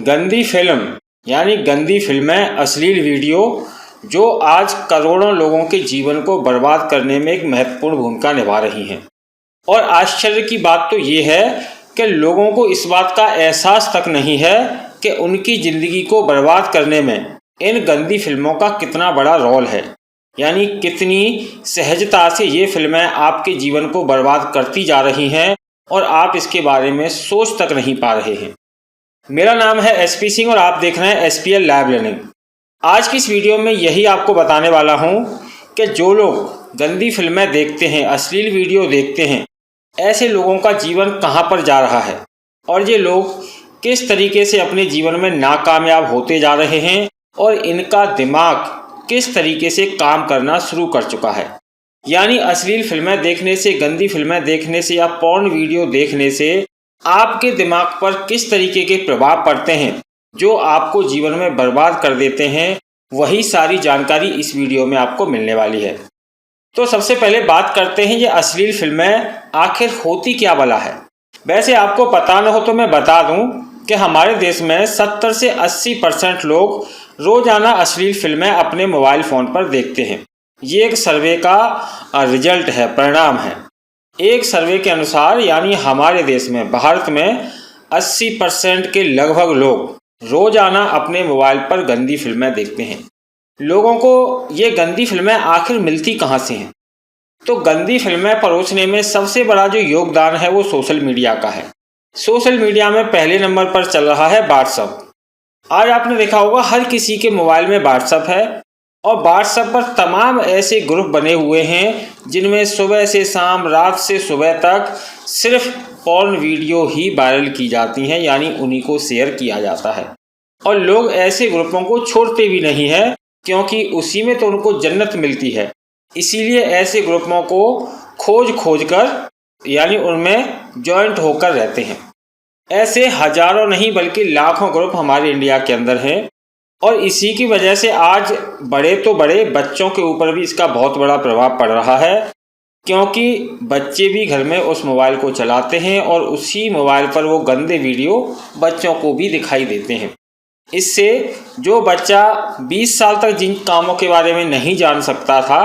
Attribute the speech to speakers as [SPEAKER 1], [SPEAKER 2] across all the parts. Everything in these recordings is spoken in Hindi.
[SPEAKER 1] गंदी फिल्म यानी गंदी फिल्में, अश्लील वीडियो जो आज करोड़ों लोगों के जीवन को बर्बाद करने में एक महत्वपूर्ण भूमिका निभा रही हैं। और आश्चर्य की बात तो ये है कि लोगों को इस बात का एहसास तक नहीं है कि उनकी ज़िंदगी को बर्बाद करने में इन गंदी फिल्मों का कितना बड़ा रोल है। यानी कितनी सहजता से ये फिल्में आपके जीवन को बर्बाद करती जा रही हैं और आप इसके बारे में सोच तक नहीं पा रहे हैं। मेरा नाम है एसपी सिंह और आप देख रहे हैं एसपीएल लाइव लर्निंग। आज की इस वीडियो में यही आपको बताने वाला हूं कि जो लोग गंदी फिल्में देखते हैं, अश्लील वीडियो देखते हैं, ऐसे लोगों का जीवन कहां पर जा रहा है और ये लोग किस तरीके से अपने जीवन में नाकामयाब होते जा रहे हैं और इनका दिमाग किस तरीके से काम करना शुरू कर चुका है। यानी अश्लील फिल्में देखने से, गंदी फिल्में देखने से या पॉर्न वीडियो देखने से आपके दिमाग पर किस तरीके के प्रभाव पड़ते हैं जो आपको जीवन में बर्बाद कर देते हैं, वही सारी जानकारी इस वीडियो में आपको मिलने वाली है। तो सबसे पहले बात करते हैं ये अश्लील फिल्में आखिर होती क्या भला है। वैसे आपको पता न हो तो मैं बता दूं कि हमारे देश में 70 से 80% लोग रोजाना अश्लील फिल्में अपने मोबाइल फ़ोन पर देखते हैं। ये एक सर्वे का रिजल्ट है, परिणाम है। एक सर्वे के अनुसार यानी हमारे देश में, भारत में 80% के लगभग लोग रोजाना अपने मोबाइल पर गंदी फिल्में देखते हैं। लोगों को ये गंदी फिल्में आखिर मिलती कहाँ से हैं? तो गंदी फिल्में परोसने में सबसे बड़ा जो योगदान है वो सोशल मीडिया का है। सोशल मीडिया में पहले नंबर पर चल रहा है व्हाट्सएप। आज आपने देखा होगा हर किसी के मोबाइल में व्हाट्सएप है और व्हाट्सएप पर तमाम ऐसे ग्रुप बने हुए हैं जिनमें सुबह से शाम, रात से सुबह तक सिर्फ पॉर्न वीडियो ही वायरल की जाती हैं, यानी उन्हीं को शेयर किया जाता है। और लोग ऐसे ग्रुपों को छोड़ते भी नहीं हैं क्योंकि उसी में तो उनको जन्नत मिलती है। इसीलिए ऐसे ग्रुपों को खोज कर यानी उनमें जॉइंट होकर रहते हैं। ऐसे हजारों नहीं बल्कि लाखों ग्रुप हमारे इंडिया के अंदर हैं और इसी की वजह से आज बड़े तो बड़े, बच्चों के ऊपर भी इसका बहुत बड़ा प्रभाव पड़ रहा है क्योंकि बच्चे भी घर में उस मोबाइल को चलाते हैं और उसी मोबाइल पर वो गंदे वीडियो बच्चों को भी दिखाई देते हैं। इससे जो बच्चा 20 साल तक जिन कामों के बारे में नहीं जान सकता था,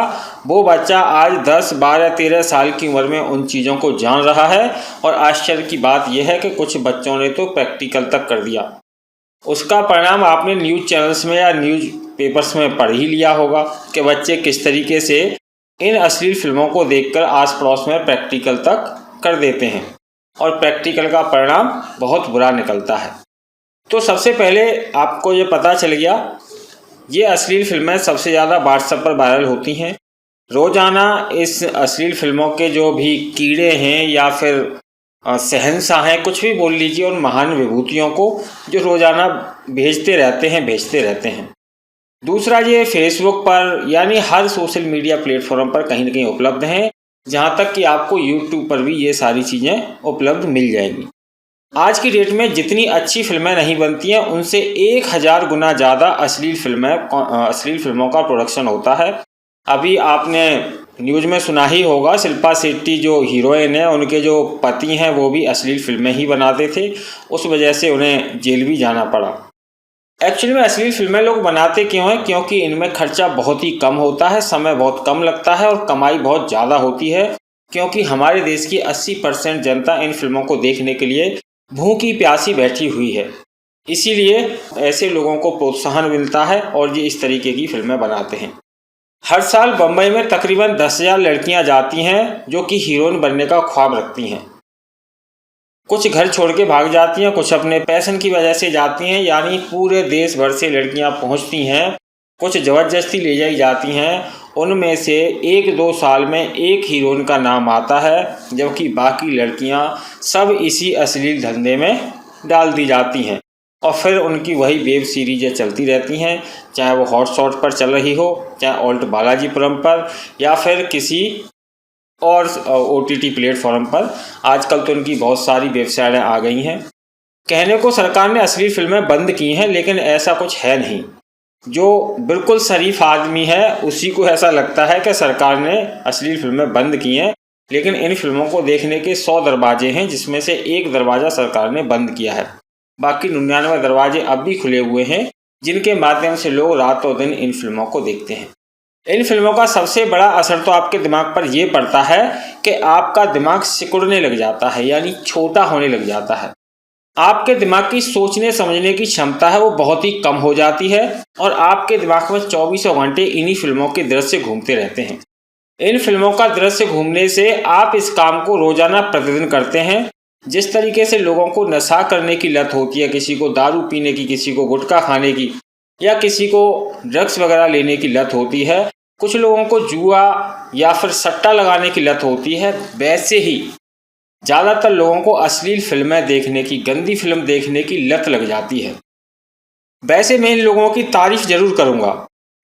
[SPEAKER 1] वो बच्चा आज 10, 12, 13 साल की उम्र में उन चीज़ों को जान रहा है। और आश्चर्य की बात यह है कि कुछ बच्चों ने तो प्रैक्टिकल तक कर दिया। उसका परिणाम आपने न्यूज़ चैनल्स में या न्यूज़ पेपर्स में पढ़ ही लिया होगा कि बच्चे किस तरीके से इन अश्लील फिल्मों को देखकर आस पड़ोस में प्रैक्टिकल तक कर देते हैं और प्रैक्टिकल का परिणाम बहुत बुरा निकलता है। तो सबसे पहले आपको ये पता चल गया, ये अश्लील फिल्में सबसे ज़्यादा व्हाट्सएप पर वायरल होती हैं। रोज़ाना इस अश्लील फिल्मों के जो भी कीड़े हैं या फिर शहंशाह हैं, कुछ भी बोल लीजिए, उन महान विभूतियों को जो रोज़ाना भेजते रहते हैं। दूसरा, ये फेसबुक पर यानी हर सोशल मीडिया प्लेटफॉर्म पर कहीं ना कहीं उपलब्ध हैं, जहाँ तक कि आपको यूट्यूब पर भी ये सारी चीज़ें उपलब्ध मिल जाएंगी। आज की डेट में जितनी अच्छी फिल्में नहीं बनती हैं उनसे 1000 गुना ज़्यादा अश्लील फिल्मों का प्रोडक्शन होता है। अभी आपने न्यूज़ में सुना ही होगा, शिल्पा शेट्टी जो हीरोइन है, उनके जो पति हैं वो भी अश्लील फिल्में ही बनाते थे, उस वजह से उन्हें जेल भी जाना पड़ा। एक्चुअली में अश्लील फिल्में लोग बनाते क्यों हैं? क्योंकि इनमें खर्चा बहुत ही कम होता है, समय बहुत कम लगता है और कमाई बहुत ज़्यादा होती है क्योंकि हमारे देश की 80% जनता इन फिल्मों को देखने के लिए भूखी प्यासी बैठी हुई है। इसीलिए ऐसे लोगों को प्रोत्साहन मिलता है और ये इस तरीके की फिल्में बनाते हैं। हर साल बम्बई में तकरीबन 10,000 लड़कियां जाती हैं जो कि हीरोइन बनने का ख्वाब रखती हैं। कुछ घर छोड़ के भाग जाती हैं, कुछ अपने पैशन की वजह से जाती हैं, यानी पूरे देश भर से लड़कियां पहुंचती हैं। कुछ ज़बरदस्ती ले जाई जाती हैं। उनमें से 1-2 साल में एक हीरोइन का नाम आता है, जबकि बाकी लड़कियां सब इसी अश्लील धंधे में डाल दी जाती हैं और फिर उनकी वही वेब सीरीज़ें चलती रहती हैं, चाहे वो हॉटस्टार पर चल रही हो, चाहे ऑल्ट बालाजीपुरम पर या फिर किसी और OTT प्लेटफॉर्म पर। आजकल तो उनकी बहुत सारी वेबसाइटें आ गई हैं। कहने को सरकार ने अश्लील फिल्में बंद की हैं, लेकिन ऐसा कुछ है नहीं। जो बिल्कुल शरीफ आदमी है उसी को ऐसा लगता है कि सरकार ने अश्लील फिल्में बंद की हैं, लेकिन इन फिल्मों को देखने के 100 दरवाजे हैं जिसमें से एक दरवाज़ा सरकार ने बंद किया है। बाकी 99 दरवाजे अब भी खुले हुए हैं जिनके माध्यम से लोग रातों दिन इन फिल्मों को देखते हैं। इन फिल्मों का सबसे बड़ा असर तो आपके दिमाग पर यह पड़ता है कि आपका दिमाग सिकुड़ने लग जाता है, यानी छोटा होने लग जाता है। आपके दिमाग की सोचने समझने की क्षमता है वो बहुत ही कम हो जाती है और आपके दिमाग में 24 घंटे इन्हीं फिल्मों के दृश्य घूमते रहते हैं। इन फिल्मों का दृश्य घूमने से आप इस काम को रोजाना प्रतिदिन करते हैं। जिस तरीके से लोगों को नशा करने की लत होती है, किसी को दारू पीने की, किसी को गुटखा खाने की या किसी को ड्रग्स वगैरह लेने की लत होती है, कुछ लोगों को जुआ या फिर सट्टा लगाने की लत होती है, वैसे ही ज़्यादातर लोगों को अश्लील फिल्में देखने की, गंदी फिल्म देखने की लत लग जाती है। वैसे मैं इन लोगों की तारीफ जरूर करूँगा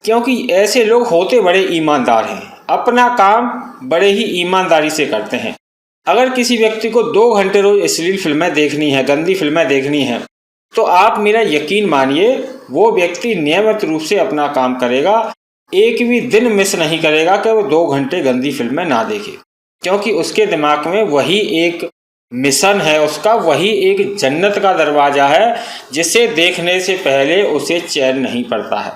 [SPEAKER 1] क्योंकि ऐसे लोग होते बड़े ईमानदार हैं, अपना काम बड़े ही ईमानदारी से करते हैं। अगर किसी व्यक्ति को 2 घंटे रोज अश्लील फिल्में देखनी है, गंदी फिल्में देखनी है, तो आप मेरा यकीन मानिए वो व्यक्ति नियमित रूप से अपना काम करेगा, एक भी दिन मिस नहीं करेगा कि वो 2 घंटे गंदी फिल्में ना देखे, क्योंकि उसके दिमाग में वही एक मिशन है, उसका वही एक जन्नत का दरवाजा है जिसे देखने से पहले उसे चैन नहीं पड़ता है।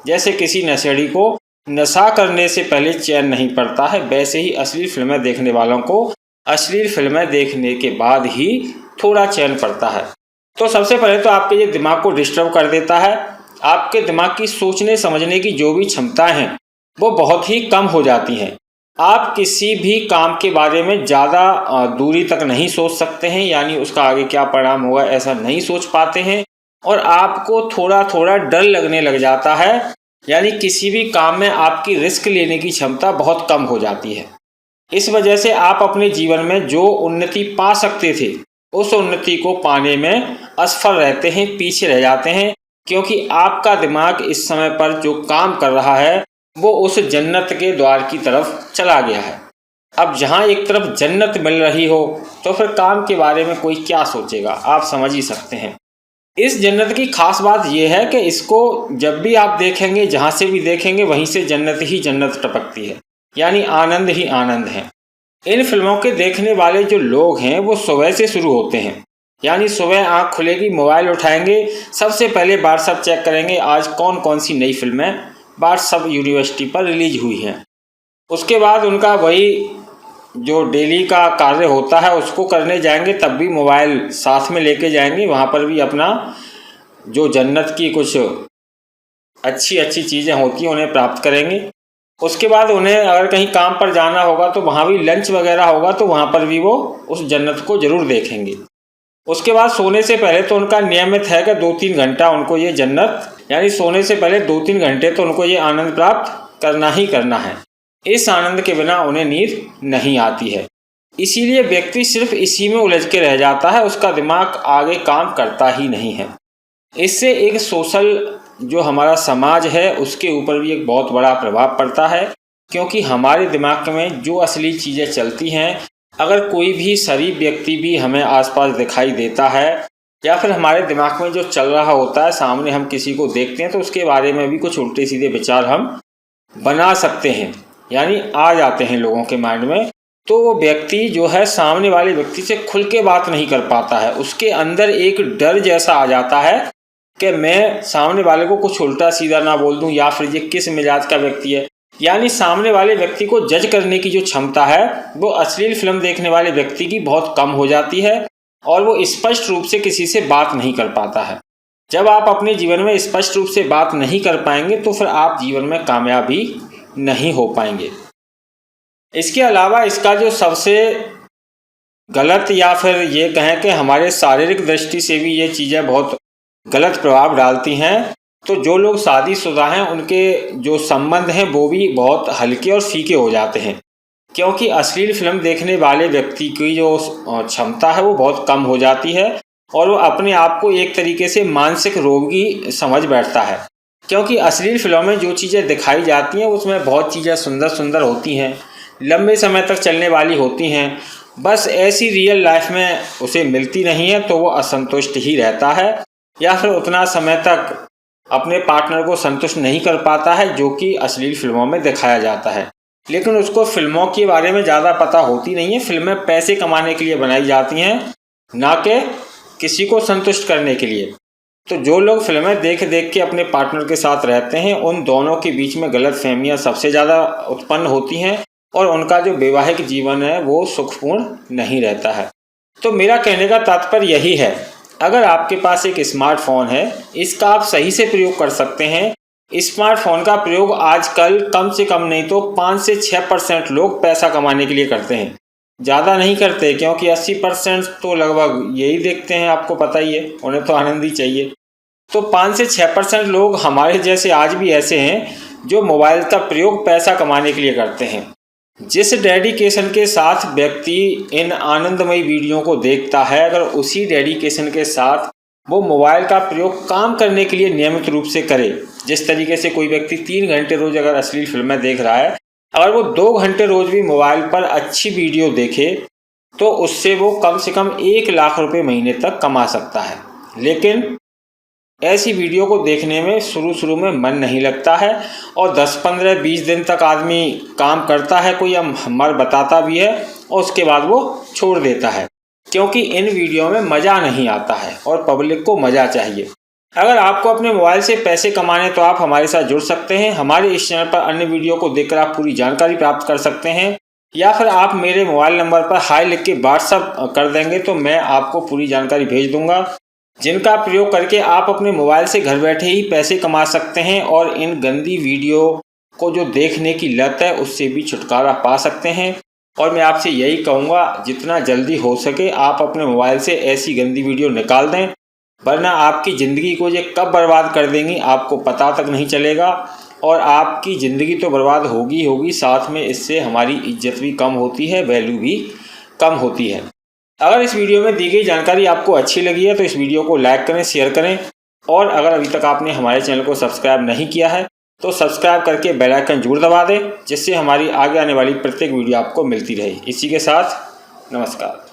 [SPEAKER 1] जैसे किसी नशेड़ी को नशा करने से पहले चैन नहीं पड़ता है, वैसे ही अश्लील फिल्में देखने वालों को अश्लील फिल्में देखने के बाद ही थोड़ा चैन पड़ता है। तो सबसे पहले तो आपके ये दिमाग को डिस्टर्ब कर देता है। आपके दिमाग की सोचने समझने की जो भी क्षमताएं हैं वो बहुत ही कम हो जाती हैं। आप किसी भी काम के बारे में ज़्यादा दूरी तक नहीं सोच सकते हैं, यानी उसका आगे क्या परिणाम होगा ऐसा नहीं सोच पाते हैं और आपको थोड़ा थोड़ा डर लगने लग जाता है, यानी किसी भी काम में आपकी रिस्क लेने की क्षमता बहुत कम हो जाती है। इस वजह से आप अपने जीवन में जो उन्नति पा सकते थे उस उन्नति को पाने में असफल रहते हैं, पीछे रह जाते हैं, क्योंकि आपका दिमाग इस समय पर जो काम कर रहा है वो उस जन्नत के द्वार की तरफ चला गया है। अब जहाँ एक तरफ जन्नत मिल रही हो तो फिर काम के बारे में कोई क्या सोचेगा, आप समझ ही सकते हैं। इस जन्नत की खास बात यह है कि इसको जब भी आप देखेंगे, जहाँ से भी देखेंगे, वहीं से जन्नत ही जन्नत टपकती है, यानी आनंद ही आनंद है। इन फिल्मों के देखने वाले जो लोग हैं वो सुबह से शुरू होते हैं, यानी सुबह आँख खुलेगी, मोबाइल उठाएंगे, सबसे पहले व्हाट्सएप चेक करेंगे आज कौन कौन सी नई फिल्में व्हाट्सएप यूनिवर्सिटी पर रिलीज हुई हैं। उसके बाद उनका वही जो डेली का कार्य होता है उसको करने जाएंगे, तब भी मोबाइल साथ में लेके जाएंगे, वहाँ पर भी अपना जो जन्नत की कुछ अच्छी अच्छी चीज़ें होती हैं उन्हें प्राप्त करेंगे। उसके बाद उन्हें अगर कहीं काम पर जाना होगा तो वहाँ भी लंच वगैरह होगा तो वहाँ पर भी वो उस जन्नत को ज़रूर देखेंगे। उसके बाद सोने से पहले तो उनका नियमित है कि 2-3 घंटा उनको ये जन्नत, यानी सोने से पहले 2-3 घंटे तो उनको ये आनंद प्राप्त करना ही करना है। इस आनंद के बिना उन्हें नींद नहीं आती है, इसीलिए व्यक्ति सिर्फ इसी में उलझ के रह जाता है, उसका दिमाग आगे काम करता ही नहीं है। इससे एक सोशल जो हमारा समाज है उसके ऊपर भी एक बहुत बड़ा प्रभाव पड़ता है, क्योंकि हमारे दिमाग में जो असली चीज़ें चलती हैं, अगर कोई भी शरीफ व्यक्ति भी हमें आसपास दिखाई देता है या फिर हमारे दिमाग में जो चल रहा होता है, सामने हम किसी को देखते हैं तो उसके बारे में भी कुछ उल्टे सीधे विचार हम बना सकते हैं, यानी आ जाते हैं लोगों के माइंड में। तो वो व्यक्ति जो है सामने वाले व्यक्ति से खुल के बात नहीं कर पाता है, उसके अंदर एक डर जैसा आ जाता है कि मैं सामने वाले को कुछ उल्टा सीधा ना बोल दूं या फिर ये किस मिजाज का व्यक्ति है, यानी सामने वाले व्यक्ति को जज करने की जो क्षमता है वो अश्लील फिल्म देखने वाले व्यक्ति की बहुत कम हो जाती है और वो स्पष्ट रूप से किसी से बात नहीं कर पाता है। जब आप अपने जीवन में स्पष्ट रूप से बात नहीं कर पाएंगे तो फिर आप जीवन में कामयाबी नहीं हो पाएंगे। इसके अलावा इसका जो सबसे गलत या फिर ये कहें कि हमारे शारीरिक दृष्टि से भी ये चीज़ें बहुत गलत प्रभाव डालती हैं, तो जो लोग शादीशुदा हैं उनके जो संबंध हैं वो भी बहुत हल्के और फीके हो जाते हैं, क्योंकि अश्लील फिल्म देखने वाले व्यक्ति की जो क्षमता है वो बहुत कम हो जाती है और वो अपने आप को एक तरीके से मानसिक रोगी समझ बैठता है, क्योंकि अश्लील फिल्मों में जो चीज़ें दिखाई जाती हैं उसमें बहुत चीज़ें सुंदर सुंदर होती हैं, लंबे समय तक चलने वाली होती हैं, बस ऐसी रियल लाइफ में उसे मिलती नहीं है तो वो असंतुष्ट ही रहता है या फिर उतना समय तक अपने पार्टनर को संतुष्ट नहीं कर पाता है जो कि अश्लील फिल्मों में दिखाया जाता है। लेकिन उसको फिल्मों के बारे में ज़्यादा पता होती नहीं है, फिल्में पैसे कमाने के लिए बनाई जाती हैं, ना कि किसी को संतुष्ट करने के लिए। तो जो लोग फिल्में देख देख के अपने पार्टनर के साथ रहते हैं, उन दोनों के बीच में गलतफहमियां सबसे ज़्यादा उत्पन्न होती हैं और उनका जो वैवाहिक जीवन है वो सुखपूर्ण नहीं रहता है। तो मेरा कहने का तात्पर्य यही है, अगर आपके पास एक स्मार्टफोन है, इसका आप सही से प्रयोग कर सकते हैं। स्मार्टफोन का प्रयोग आजकल कम से कम नहीं तो 5 से 6% लोग पैसा कमाने के लिए करते हैं, ज़्यादा नहीं करते, क्योंकि 80% तो लगभग यही देखते हैं, आपको पता ही है, उन्हें तो आनंद ही चाहिए। तो 5 से 6% लोग हमारे जैसे आज भी ऐसे हैं जो मोबाइल का प्रयोग पैसा कमाने के लिए करते हैं। जिस डेडिकेशन के साथ व्यक्ति इन आनंदमयी वीडियो को देखता है, अगर उसी डेडिकेशन के साथ वो मोबाइल का प्रयोग काम करने के लिए नियमित रूप से करे, जिस तरीके से कोई व्यक्ति 3 घंटे रोज अगर अश्लील फिल्में देख रहा है, अगर वो 2 घंटे रोज भी मोबाइल पर अच्छी वीडियो देखे तो उससे वो कम से कम 1 लाख रुपए महीने तक कमा सकता है। लेकिन ऐसी वीडियो को देखने में शुरू में मन नहीं लगता है और 10, 15, 20 दिन तक आदमी काम करता है, कोई हमारे बताता भी है और उसके बाद वो छोड़ देता है, क्योंकि इन वीडियो में मज़ा नहीं आता है और पब्लिक को मज़ा चाहिए। अगर आपको अपने मोबाइल से पैसे कमाने तो आप हमारे साथ जुड़ सकते हैं। हमारे इस चैनल पर अन्य वीडियो को देखकर आप पूरी जानकारी प्राप्त कर सकते हैं, या फिर आप मेरे मोबाइल नंबर पर हाई लिख के व्हाट्सअप कर देंगे तो मैं आपको पूरी जानकारी भेज दूंगा, जिनका प्रयोग करके आप अपने मोबाइल से घर बैठे ही पैसे कमा सकते हैं और इन गंदी वीडियो को जो देखने की लत है उससे भी छुटकारा पा सकते हैं। और मैं आपसे यही कहूँगा, जितना जल्दी हो सके आप अपने मोबाइल से ऐसी गंदी वीडियो निकाल दें, वरना आपकी ज़िंदगी को ये कब बर्बाद कर देंगी आपको पता तक नहीं चलेगा और आपकी ज़िंदगी तो बर्बाद होगी, साथ में इससे हमारी इज्जत भी कम होती है, वैल्यू भी कम होती है। अगर इस वीडियो में दी गई जानकारी आपको अच्छी लगी है तो इस वीडियो को लाइक करें, शेयर करें, और अगर अभी तक आपने हमारे चैनल को सब्सक्राइब नहीं किया है तो सब्सक्राइब करके बेल आइकन जरूर दबा दें, जिससे हमारी आगे आने वाली प्रत्येक वीडियो आपको मिलती रहे। इसी के साथ नमस्कार।